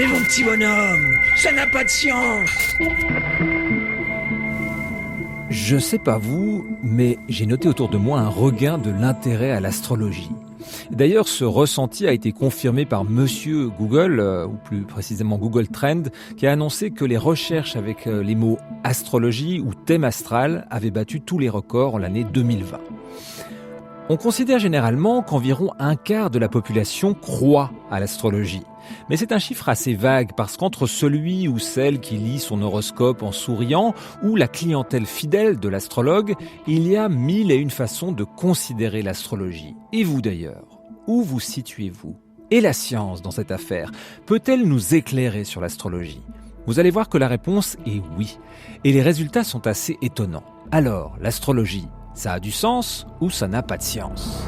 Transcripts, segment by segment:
Mais mon petit bonhomme, ça n'a pas de science. Je sais pas vous, mais j'ai noté autour de moi un regain de l'intérêt à l'astrologie. D'ailleurs, ce ressenti a été confirmé par Monsieur Google, ou plus précisément Google Trend, qui a annoncé que les recherches avec les mots astrologie ou thème astral avaient battu tous les records en l'année 2020. On considère généralement qu'environ un quart de la population croit à l'astrologie. Mais c'est un chiffre assez vague parce qu'entre celui ou celle qui lit son horoscope en souriant ou la clientèle fidèle de l'astrologue, il y a 1001 façons de considérer l'astrologie. Et vous d'ailleurs, où vous situez-vous ? Et la science dans cette affaire, peut-elle nous éclairer sur l'astrologie ? Vous allez voir que la réponse est oui. Et les résultats sont assez étonnants. Alors, l'astrologie, ça a du sens ou ça n'a pas de science ?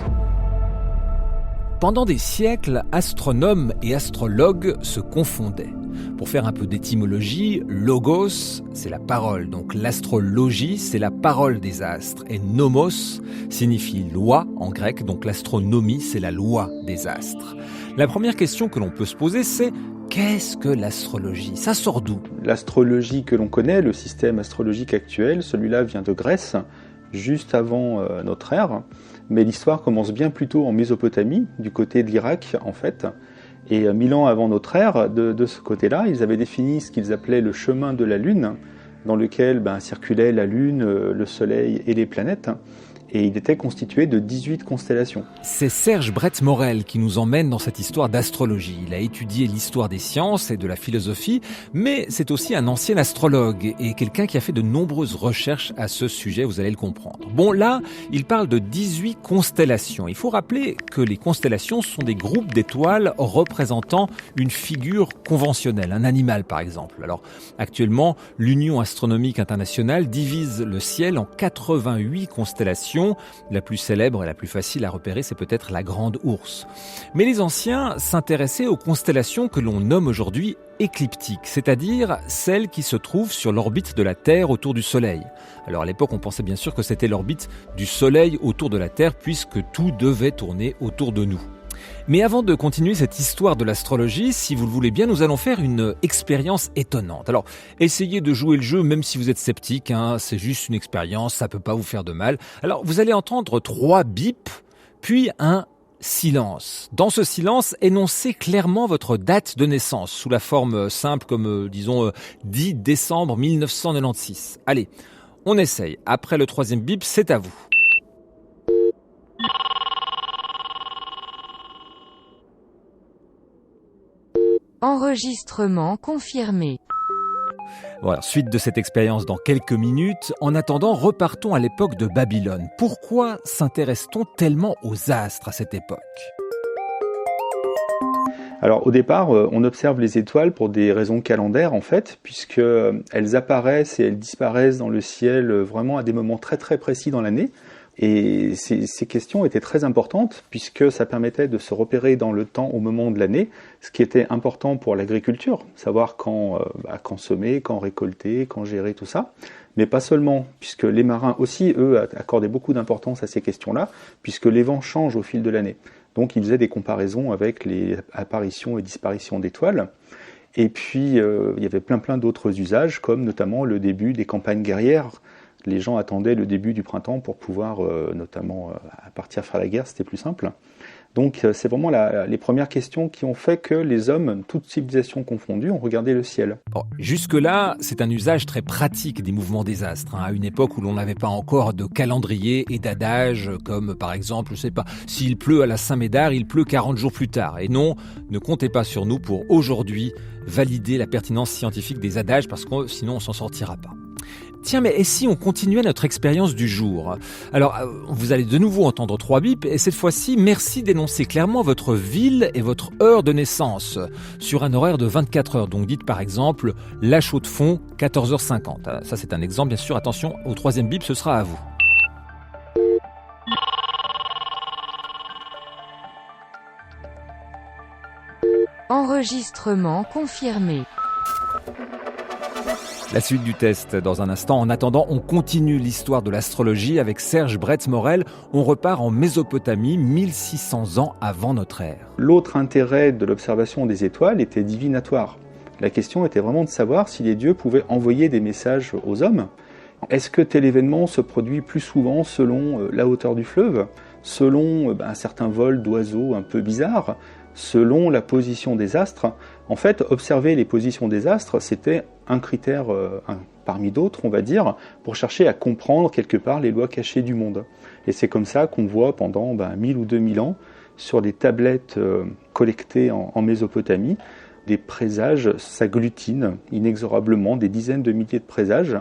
Pendant des siècles, astronomes et astrologues se confondaient. Pour faire un peu d'étymologie, logos, c'est la parole, donc l'astrologie, c'est la parole des astres, et nomos signifie loi en grec, donc l'astronomie, c'est la loi des astres. La première question que l'on peut se poser, c'est qu'est-ce que l'astrologie ? Ça sort d'où ? L'astrologie que l'on connaît, le système astrologique actuel, celui-là vient de Grèce, juste avant notre ère. Mais l'histoire commence bien plus tôt en Mésopotamie, du côté de l'Irak en fait. Et 1000 ans avant notre ère, de ce côté-là, ils avaient défini ce qu'ils appelaient le chemin de la Lune, dans lequel circulaient la Lune, le Soleil et les planètes. Et il était constitué de 18 constellations. C'est Serge Brett-Morel qui nous emmène dans cette histoire d'astrologie. Il a étudié l'histoire des sciences et de la philosophie, mais c'est aussi un ancien astrologue et quelqu'un qui a fait de nombreuses recherches à ce sujet, vous allez le comprendre. Bon, là, il parle de 18 constellations. Il faut rappeler que les constellations sont des groupes d'étoiles représentant une figure conventionnelle, un animal par exemple. Alors, actuellement, l'Union astronomique internationale divise le ciel en 88 constellations. La plus célèbre et la plus facile à repérer, c'est peut-être la Grande Ourse. Mais les anciens s'intéressaient aux constellations que l'on nomme aujourd'hui écliptiques, c'est-à-dire celles qui se trouvent sur l'orbite de la Terre autour du Soleil. Alors à l'époque, on pensait bien sûr que c'était l'orbite du Soleil autour de la Terre, puisque tout devait tourner autour de nous. Mais avant de continuer cette histoire de l'astrologie, si vous le voulez bien, nous allons faire une expérience étonnante. Alors, essayez de jouer le jeu même si vous êtes sceptique, c'est juste une expérience, ça peut pas vous faire de mal. Alors, vous allez entendre 3 bips, puis un silence. Dans ce silence, énoncez clairement votre date de naissance, sous la forme simple comme, 10 décembre 1996. Allez, on essaye. Après le 3e bip, c'est à vous. Enregistrement confirmé. Voilà, suite de cette expérience dans quelques minutes. En attendant, repartons à l'époque de Babylone. Pourquoi s'intéresse-t-on tellement aux astres à cette époque ? Alors au départ, on observe les étoiles pour des raisons calendaires en fait, puisque elles apparaissent et elles disparaissent dans le ciel vraiment à des moments très très précis dans l'année. Et ces questions étaient très importantes puisque ça permettait de se repérer dans le temps au moment de l'année, ce qui était important pour l'agriculture, savoir quand semer, quand récolter, quand gérer tout ça. Mais pas seulement, puisque les marins aussi, eux, accordaient beaucoup d'importance à ces questions-là, puisque les vents changent au fil de l'année. Donc ils faisaient des comparaisons avec les apparitions et disparitions d'étoiles. Et puis il y avait plein d'autres usages, comme notamment le début des campagnes guerrières. Les gens attendaient le début du printemps pour pouvoir notamment partir faire la guerre, c'était plus simple. Donc c'est vraiment les premières questions qui ont fait que les hommes, toutes civilisations confondues, ont regardé le ciel. Bon, jusque-là, c'est un usage très pratique des mouvements des astres, à une époque où l'on n'avait pas encore de calendrier et d'adage, comme par exemple, je sais pas, s'il pleut à la Saint-Médard, il pleut 40 jours plus tard. Et non, ne comptez pas sur nous pour aujourd'hui valider la pertinence scientifique des adages, parce que sinon on s'en sortira pas. Tiens, mais et si on continuait notre expérience du jour ? Alors, vous allez de nouveau entendre 3 bips, et cette fois-ci, merci d'énoncer clairement votre ville et votre heure de naissance, sur un horaire de 24 heures. Donc dites par exemple, La Chaux-de-Fonds, 14h50. Ça c'est un exemple, bien sûr, attention, au 3e bip, ce sera à vous. Enregistrement confirmé. La suite du test dans un instant. En attendant, on continue l'histoire de l'astrologie avec Serge Bretz-Morel. On repart en Mésopotamie, 1600 ans avant notre ère. L'autre intérêt de l'observation des étoiles était divinatoire. La question était vraiment de savoir si les dieux pouvaient envoyer des messages aux hommes. Est-ce que tel événement se produit plus souvent selon la hauteur du fleuve, selon un certain vol d'oiseaux un peu bizarre, selon la position des astres? En fait, observer les positions des astres, c'était un critère parmi d'autres, on va dire, pour chercher à comprendre quelque part les lois cachées du monde. Et c'est comme ça qu'on voit pendant 1000 ou 2000 ans, sur des tablettes collectées en Mésopotamie, des présages s'agglutinent inexorablement, des dizaines de milliers de présages.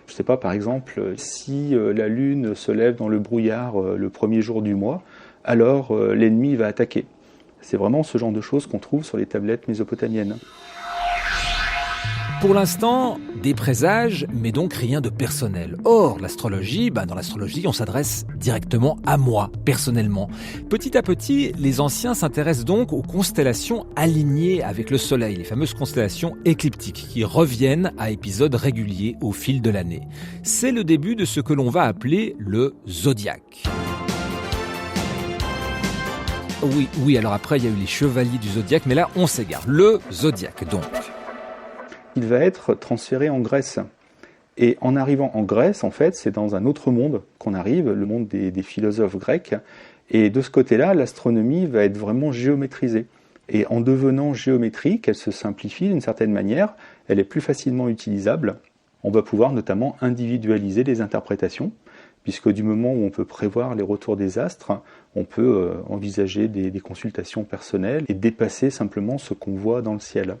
Je ne sais pas, par exemple, si la lune se lève dans le brouillard le premier jour du mois, alors l'ennemi va attaquer. C'est vraiment ce genre de choses qu'on trouve sur les tablettes mésopotamiennes. Pour l'instant, des présages, mais donc rien de personnel. Or, l'astrologie, dans l'astrologie, on s'adresse directement à moi, personnellement. Petit à petit, les anciens s'intéressent donc aux constellations alignées avec le Soleil, les fameuses constellations écliptiques, qui reviennent à épisodes réguliers au fil de l'année. C'est le début de ce que l'on va appeler le zodiaque. Oui, alors après, il y a eu les chevaliers du zodiaque, mais là, on s'égare. Le zodiaque, donc. Il va être transféré en Grèce. Et en arrivant en Grèce, en fait, c'est dans un autre monde qu'on arrive, le monde des philosophes grecs. Et de ce côté-là, l'astronomie va être vraiment géométrisée. Et en devenant géométrique, elle se simplifie d'une certaine manière, elle est plus facilement utilisable. On va pouvoir notamment individualiser les interprétations, puisque du moment où on peut prévoir les retours des astres, on peut envisager des consultations personnelles et dépasser simplement ce qu'on voit dans le ciel.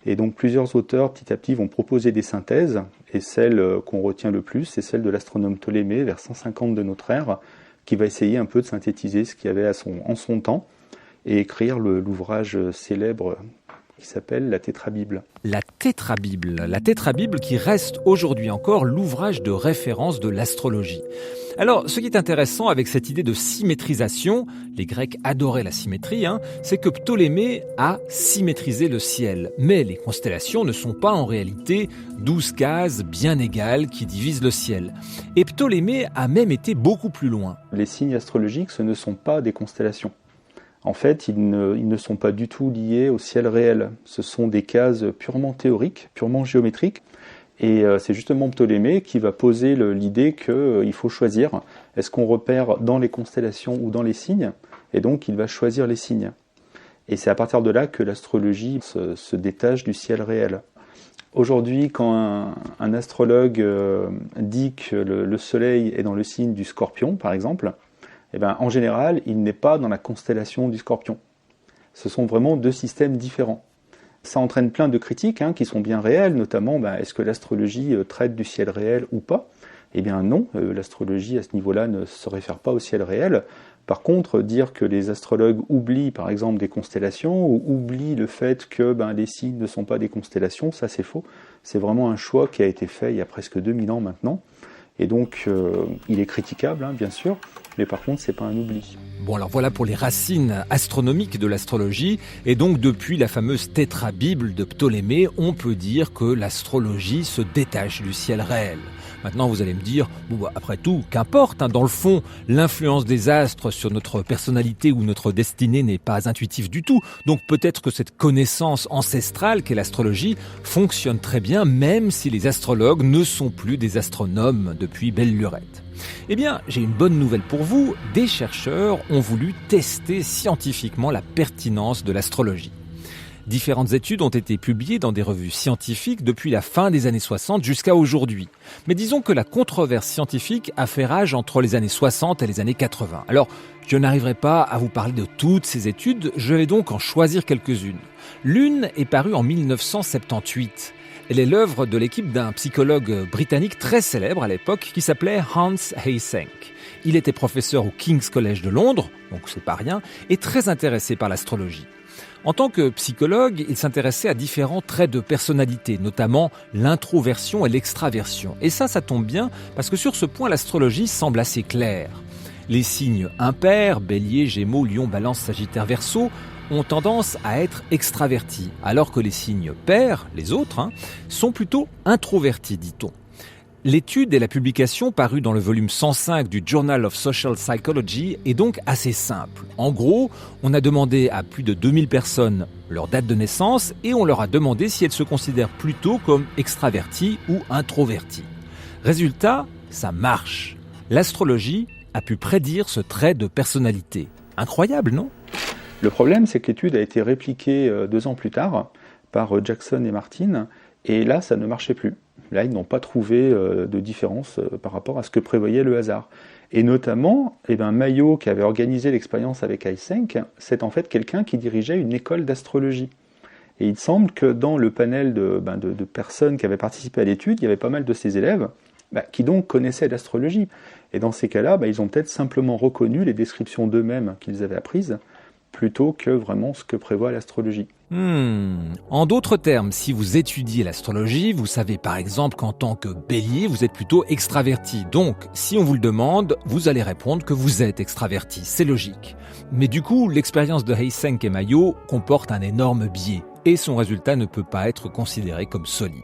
Et donc plusieurs auteurs petit à petit vont proposer des synthèses, et celle qu'on retient le plus, c'est celle de l'astronome Ptolémée vers 150 de notre ère, qui va essayer un peu de synthétiser ce qu'il y avait en son temps, et écrire l'ouvrage célèbre qui s'appelle la Tétrabible. La Tétrabible qui reste aujourd'hui encore l'ouvrage de référence de l'astrologie. Alors, ce qui est intéressant avec cette idée de symétrisation, les Grecs adoraient la symétrie, c'est que Ptolémée a symétrisé le ciel. Mais les constellations ne sont pas en réalité 12 cases bien égales qui divisent le ciel. Et Ptolémée a même été beaucoup plus loin. Les signes astrologiques, ce ne sont pas des constellations. En fait, ils ne sont pas du tout liés au ciel réel. Ce sont des cases purement théoriques, purement géométriques. Et c'est justement Ptolémée qui va poser l'idée qu'il faut choisir. Est-ce qu'on repère dans les constellations ou dans les signes? Et donc, il va choisir les signes. Et c'est à partir de là que l'astrologie se détache du ciel réel. Aujourd'hui, quand un astrologue dit que le Soleil est dans le signe du Scorpion, par exemple, en général, il n'est pas dans la constellation du Scorpion. Ce sont vraiment deux systèmes différents. Ça entraîne plein de critiques qui sont bien réelles, notamment est-ce que l'astrologie traite du ciel réel ou pas? Eh bien non, l'astrologie à ce niveau-là ne se réfère pas au ciel réel. Par contre, dire que les astrologues oublient par exemple des constellations ou oublient le fait que les signes ne sont pas des constellations, ça c'est faux. C'est vraiment un choix qui a été fait il y a presque 2000 ans maintenant. Et donc, il est critiquable, bien sûr, mais par contre, c'est pas un oubli. Bon, alors voilà pour les racines astronomiques de l'astrologie. Et donc, depuis la fameuse Tétrabible de Ptolémée, on peut dire que l'astrologie se détache du ciel réel. Maintenant, vous allez me dire, après tout, qu'importe, dans le fond, l'influence des astres sur notre personnalité ou notre destinée n'est pas intuitive du tout. Donc peut-être que cette connaissance ancestrale qu'est l'astrologie fonctionne très bien, même si les astrologues ne sont plus des astronomes depuis belle lurette. Eh bien, j'ai une bonne nouvelle pour vous. Des chercheurs ont voulu tester scientifiquement la pertinence de l'astrologie. Différentes études ont été publiées dans des revues scientifiques depuis la fin des années 60 jusqu'à aujourd'hui. Mais disons que la controverse scientifique a fait rage entre les années 60 et les années 80. Alors, je n'arriverai pas à vous parler de toutes ces études, je vais donc en choisir quelques-unes. L'une est parue en 1978. Elle est l'œuvre de l'équipe d'un psychologue britannique très célèbre à l'époque qui s'appelait Hans Eysenck. Il était professeur au King's College de Londres, donc c'est pas rien, et très intéressé par l'astrologie. En tant que psychologue, il s'intéressait à différents traits de personnalité, notamment l'introversion et l'extraversion. Et ça tombe bien, parce que sur ce point, l'astrologie semble assez claire. Les signes impairs, Bélier, Gémeaux, Lion, Balance, Sagittaire, Verseau, ont tendance à être extravertis, alors que les signes pairs, les autres, sont plutôt introvertis, dit-on. L'étude et la publication parue dans le volume 105 du Journal of Social Psychology est donc assez simple. En gros, on a demandé à plus de 2000 personnes leur date de naissance et on leur a demandé si elles se considèrent plutôt comme extraverties ou introverties. Résultat, ça marche. L'astrologie a pu prédire ce trait de personnalité. Incroyable, non ? Le problème, c'est que l'étude a été répliquée 2 ans plus tard par Jackson et Martin, et là, ça ne marchait plus. Là, ils n'ont pas trouvé de différence par rapport à ce que prévoyait le hasard. Et notamment, Mayo, qui avait organisé l'expérience avec Eysenck, c'est en fait quelqu'un qui dirigeait une école d'astrologie. Et il semble que dans le panel de personnes qui avaient participé à l'étude, il y avait pas mal de ces élèves qui donc connaissaient l'astrologie. Et dans ces cas-là, ils ont peut-être simplement reconnu les descriptions d'eux-mêmes qu'ils avaient apprises, plutôt que vraiment ce que prévoit l'astrologie. En d'autres termes, si vous étudiez l'astrologie, vous savez par exemple qu'en tant que bélier, vous êtes plutôt extraverti. Donc, si on vous le demande, vous allez répondre que vous êtes extraverti. C'est logique. Mais du coup, l'expérience de Eysenck et Mayo comporte un énorme biais et son résultat ne peut pas être considéré comme solide.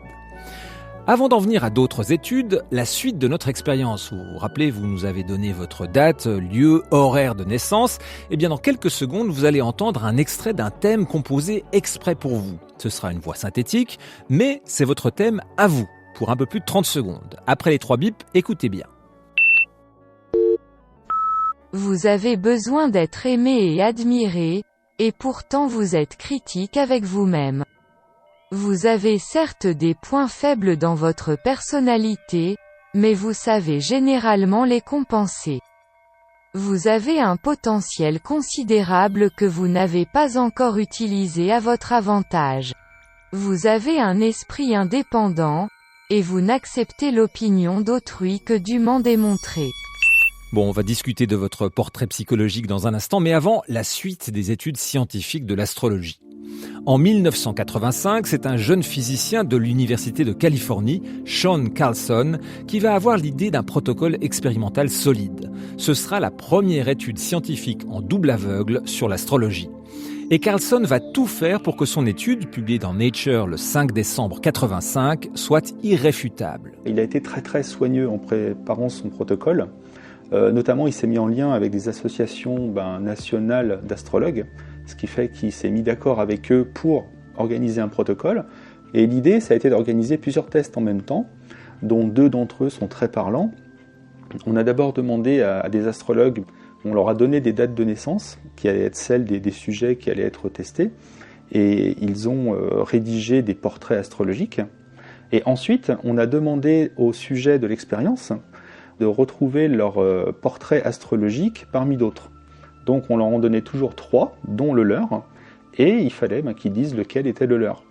Avant d'en venir à d'autres études, la suite de notre expérience, vous vous rappelez, vous nous avez donné votre date, lieu, horaire de naissance, et bien dans quelques secondes, vous allez entendre un extrait d'un thème composé exprès pour vous. Ce sera une voix synthétique, mais c'est votre thème à vous, pour un peu plus de 30 secondes. Après les 3 bips, écoutez bien. Vous avez besoin d'être aimé et admiré, et pourtant vous êtes critique avec vous-même. Vous avez certes des points faibles dans votre personnalité, mais vous savez généralement les compenser. Vous avez un potentiel considérable que vous n'avez pas encore utilisé à votre avantage. Vous avez un esprit indépendant, et vous n'acceptez l'opinion d'autrui que dûment démontrée. Bon, on va discuter de votre portrait psychologique dans un instant, mais avant, la suite des études scientifiques de l'astrologie. En 1985, c'est un jeune physicien de l'Université de Californie, Sean Carlson, qui va avoir l'idée d'un protocole expérimental solide. Ce sera la première étude scientifique en double aveugle sur l'astrologie. Et Carlson va tout faire pour que son étude, publiée dans Nature le 5 décembre 85, soit irréfutable. Il a été très très soigneux en préparant son protocole. Notamment, il s'est mis en lien avec des associations nationales d'astrologues, ce qui fait qu'il s'est mis d'accord avec eux pour organiser un protocole. Et l'idée, ça a été d'organiser plusieurs tests en même temps, dont 2 d'entre eux sont très parlants. On a d'abord demandé à des astrologues, on leur a donné des dates de naissance, qui allaient être celles des sujets qui allaient être testés, et ils ont rédigé des portraits astrologiques. Et ensuite, on a demandé aux sujets de l'expérience de retrouver leur portrait astrologique parmi d'autres. Donc on leur en donnait toujours 3, dont le leur, et il fallait qu'ils disent lequel était le leur.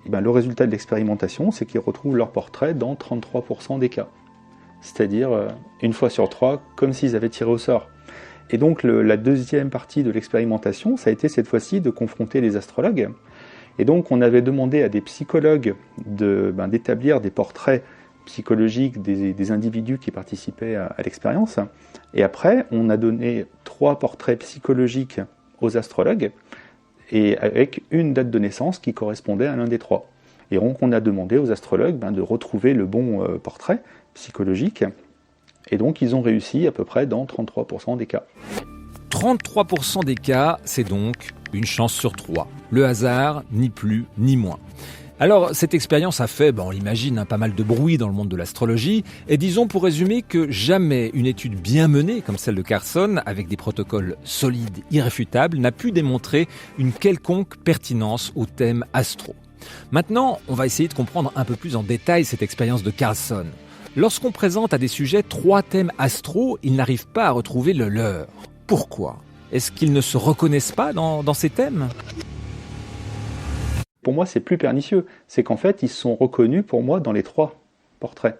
Et le résultat de l'expérimentation, c'est qu'ils retrouvent leur portrait dans 33% des cas. C'est-à-dire, 1 fois sur 3, comme s'ils avaient tiré au sort. Et donc la deuxième partie de l'expérimentation, ça a été cette fois-ci de confronter les astrologues. Et donc on avait demandé à des psychologues d'établir des portraits psychologiques des individus qui participaient à l'expérience. Et après, on a donné 3 portraits psychologiques aux astrologues, et avec une date de naissance qui correspondait à l'un des 3. Et donc on a demandé aux astrologues de retrouver le bon portrait psychologique, et donc ils ont réussi à peu près dans 33% des cas. 33% des cas, c'est donc une chance sur 3. Le hasard, ni plus ni moins. Alors, cette expérience a fait, on l'imagine, pas mal de bruit dans le monde de l'astrologie. Et disons pour résumer que jamais une étude bien menée, comme celle de Carlson, avec des protocoles solides, irréfutables, n'a pu démontrer une quelconque pertinence au thème astro. Maintenant, on va essayer de comprendre un peu plus en détail cette expérience de Carlson. Lorsqu'on présente à des sujets 3 thèmes astro, ils n'arrivent pas à retrouver le leur. Pourquoi ? Est-ce qu'ils ne se reconnaissent pas dans ces thèmes ? Pour moi, c'est plus pernicieux. C'est qu'en fait, ils se sont reconnus pour moi dans les 3 portraits.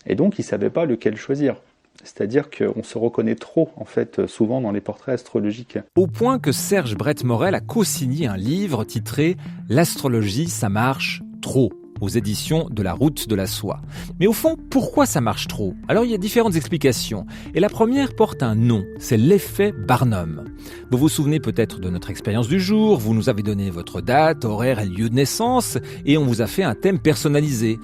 Et donc, ils ne savaient pas lequel choisir. C'est-à-dire qu'on se reconnaît trop, en fait, souvent dans les portraits astrologiques. Au point que Serge Brett-Morel a co-signé un livre titré « L'astrologie, ça marche trop ». aux éditions de la Route de la Soie. Mais au fond, pourquoi ça marche trop? Alors il y a différentes explications. Et la première porte un nom, c'est l'effet Barnum. Vous vous souvenez peut-être de notre expérience du jour, vous nous avez donné votre date, horaire et lieu de naissance, et on vous a fait un thème personnalisé.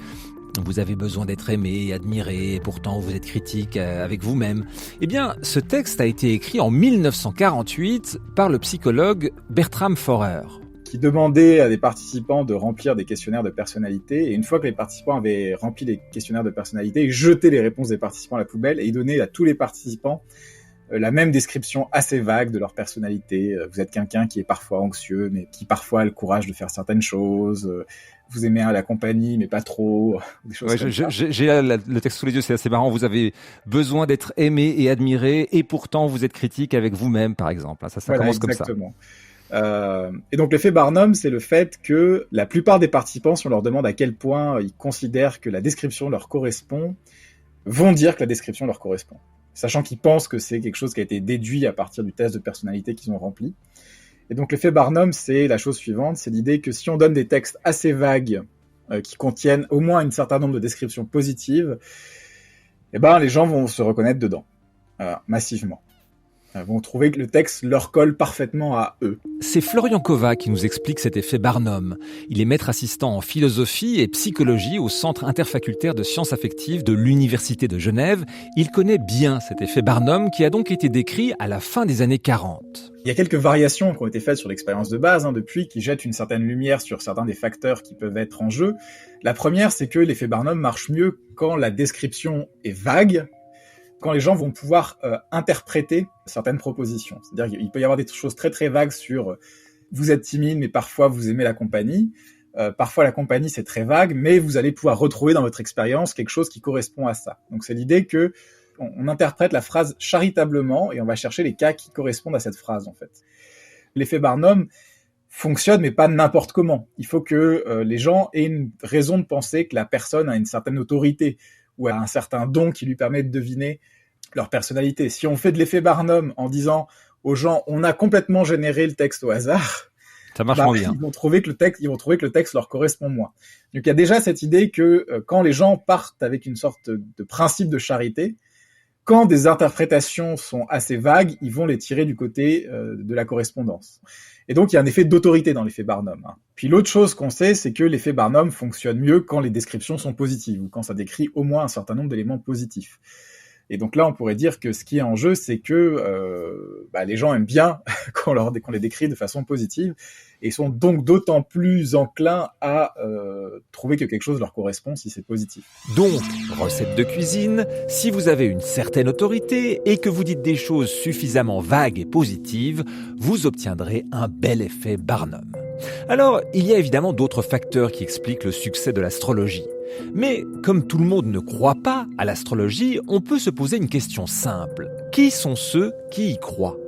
Vous avez besoin d'être aimé et admiré, et pourtant vous êtes critique avec vous-même. Eh bien, ce texte a été écrit en 1948 par le psychologue Bertram Forer. Qui demandait à des participants de remplir des questionnaires de personnalité, et une fois que les participants avaient rempli les questionnaires de personnalité, ils jetaient les réponses des participants à la poubelle, et ils donnaient à tous les participants la même description assez vague de leur personnalité. Vous êtes quelqu'un qui est parfois anxieux, mais qui parfois a le courage de faire certaines choses. Vous aimez la compagnie, mais pas trop. Des choses comme ça. J'ai le texte sous les yeux, c'est assez marrant. Vous avez besoin d'être aimé et admiré, et pourtant vous êtes critique avec vous-même, par exemple. Ça voilà, commence exactement. Comme ça. Et donc l'effet Barnum, c'est le fait que la plupart des participants, si on leur demande à quel point ils considèrent que la description leur correspond, vont dire que la description leur correspond, sachant qu'ils pensent que c'est quelque chose qui a été déduit à partir du test de personnalité qu'ils ont rempli. Et donc l'effet Barnum, c'est la chose suivante, c'est l'idée que si on donne des textes assez vagues, qui contiennent au moins un certain nombre de descriptions positives, eh ben, les gens vont se reconnaître dedans, massivement. Vont trouver que le texte leur colle parfaitement à eux. C'est Florian Kova qui nous explique cet effet Barnum. Il est maître assistant en philosophie et psychologie au Centre interfacultaire de sciences affectives de l'Université de Genève. Il connaît bien cet effet Barnum qui a donc été décrit à la fin des années 40. Il y a quelques variations qui ont été faites sur l'expérience de base, depuis, qui jettent une certaine lumière sur certains des facteurs qui peuvent être en jeu. La première, c'est que l'effet Barnum marche mieux quand la description est vague, quand les gens vont pouvoir interpréter certaines propositions. C'est-à-dire qu'il peut y avoir des choses très très vagues sur vous êtes timide, mais parfois vous aimez la compagnie. Parfois la compagnie c'est très vague, mais vous allez pouvoir retrouver dans votre expérience quelque chose qui correspond à ça. Donc c'est l'idée que on interprète la phrase charitablement et on va chercher les cas qui correspondent à cette phrase en fait. L'effet Barnum fonctionne, mais pas n'importe comment. Il faut que les gens aient une raison de penser que la personne a une certaine autorité ou a un certain don qui lui permet de deviner leur personnalité. Si on fait de l'effet Barnum en disant aux gens on a complètement généré le texte au hasard, ça marche moins bien. Ils vont trouver que le texte leur correspond moins. Donc il y a déjà cette idée que quand les gens partent avec une sorte de principe de charité, quand des interprétations sont assez vagues, ils vont les tirer du côté de la correspondance. Et donc il y a un effet d'autorité dans l'effet Barnum. Puis l'autre chose qu'on sait, c'est que l'effet Barnum fonctionne mieux quand les descriptions sont positives, ou quand ça décrit au moins un certain nombre d'éléments positifs. Et donc là, on pourrait dire que ce qui est en jeu, c'est que les gens aiment bien qu'on les décrit de façon positive, et sont donc d'autant plus enclins à trouver que quelque chose leur correspond si c'est positif. Donc, recette de cuisine, si vous avez une certaine autorité et que vous dites des choses suffisamment vagues et positives, vous obtiendrez un bel effet Barnum. Alors, il y a évidemment d'autres facteurs qui expliquent le succès de l'astrologie. Mais comme tout le monde ne croit pas à l'astrologie, on peut se poser une question simple. Qui sont ceux qui y croient ?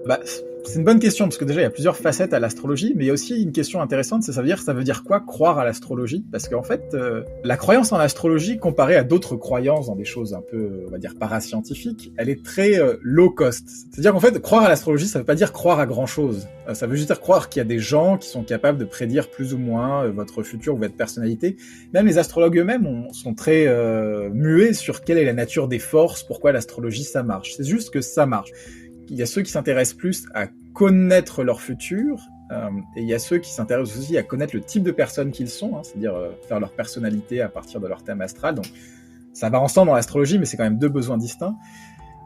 C'est une bonne question, parce que déjà, il y a plusieurs facettes à l'astrologie, mais il y a aussi une question intéressante, ça veut dire quoi croire à l'astrologie ? Parce qu'en fait, la croyance en l'astrologie, comparée à d'autres croyances dans des choses un peu, on va dire, parascientifiques, elle est très low cost. C'est-à-dire qu'en fait, croire à l'astrologie, ça veut pas dire croire à grand-chose. Ça veut juste dire croire qu'il y a des gens qui sont capables de prédire plus ou moins votre futur ou votre personnalité. Même les astrologues eux-mêmes sont très muets sur quelle est la nature des forces, pourquoi l'astrologie, ça marche. C'est juste que ça marche. Il y a ceux qui s'intéressent plus à connaître leur futur, et il y a ceux qui s'intéressent aussi à connaître le type de personnes qu'ils sont, c'est-à-dire faire leur personnalité à partir de leur thème astral. Donc ça va ensemble dans l'astrologie, mais c'est quand même deux besoins distincts.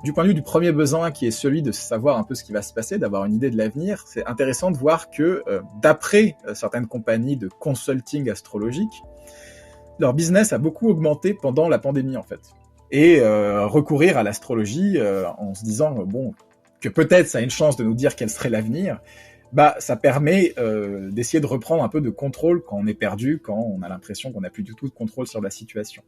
Du point de vue du premier besoin, qui est celui de savoir un peu ce qui va se passer, d'avoir une idée de l'avenir, c'est intéressant de voir que, d'après certaines compagnies de consulting astrologique, leur business a beaucoup augmenté pendant la pandémie, en fait. Et recourir à l'astrologie en se disant, que peut-être ça a une chance de nous dire quel serait l'avenir, ça permet d'essayer de reprendre un peu de contrôle quand on est perdu, quand on a l'impression qu'on n'a plus du tout de contrôle sur la situation.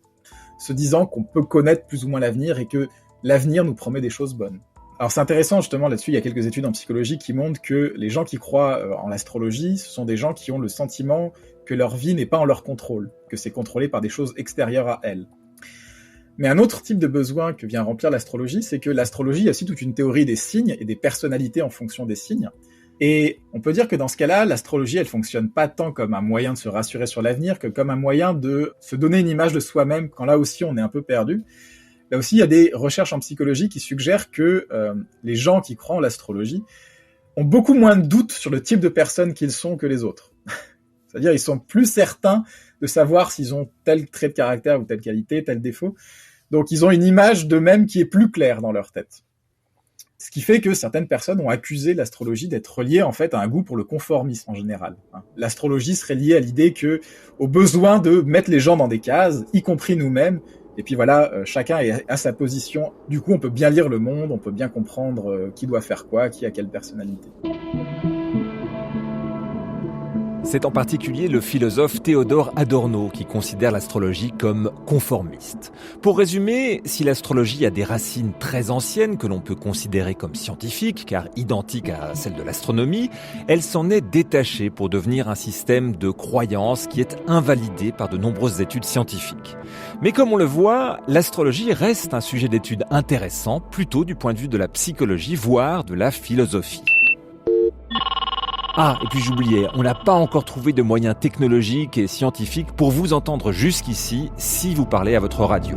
Se disant qu'on peut connaître plus ou moins l'avenir et que l'avenir nous promet des choses bonnes. Alors c'est intéressant justement là-dessus, il y a quelques études en psychologie qui montrent que les gens qui croient en l'astrologie, ce sont des gens qui ont le sentiment que leur vie n'est pas en leur contrôle, que c'est contrôlé par des choses extérieures à elles. Mais un autre type de besoin que vient remplir l'astrologie, c'est que l'astrologie a aussi toute une théorie des signes et des personnalités en fonction des signes. Et on peut dire que dans ce cas-là, l'astrologie, elle fonctionne pas tant comme un moyen de se rassurer sur l'avenir que comme un moyen de se donner une image de soi-même quand là aussi on est un peu perdu. Là aussi, il y a des recherches en psychologie qui suggèrent que les gens qui croient en l'astrologie ont beaucoup moins de doutes sur le type de personnes qu'ils sont que les autres. C'est-à-dire, ils sont plus certains de savoir s'ils ont tel trait de caractère ou telle qualité, tel défaut. Donc, ils ont une image d'eux-mêmes qui est plus claire dans leur tête. Ce qui fait que certaines personnes ont accusé l'astrologie d'être reliée en fait à un goût pour le conformisme en général. L'astrologie serait liée à l'idée au besoin de mettre les gens dans des cases, y compris nous-mêmes. Et puis voilà, chacun est à sa position. Du coup, on peut bien lire le monde, on peut bien comprendre qui doit faire quoi, qui a quelle personnalité. C'est en particulier le philosophe Théodore Adorno qui considère l'astrologie comme conformiste. Pour résumer, si l'astrologie a des racines très anciennes que l'on peut considérer comme scientifiques, car identiques à celles de l'astronomie, elle s'en est détachée pour devenir un système de croyances qui est invalidé par de nombreuses études scientifiques. Mais comme on le voit, l'astrologie reste un sujet d'étude intéressant, plutôt du point de vue de la psychologie, voire de la philosophie. Ah, et puis j'oubliais, on n'a pas encore trouvé de moyens technologiques et scientifiques pour vous entendre jusqu'ici si vous parlez à votre radio.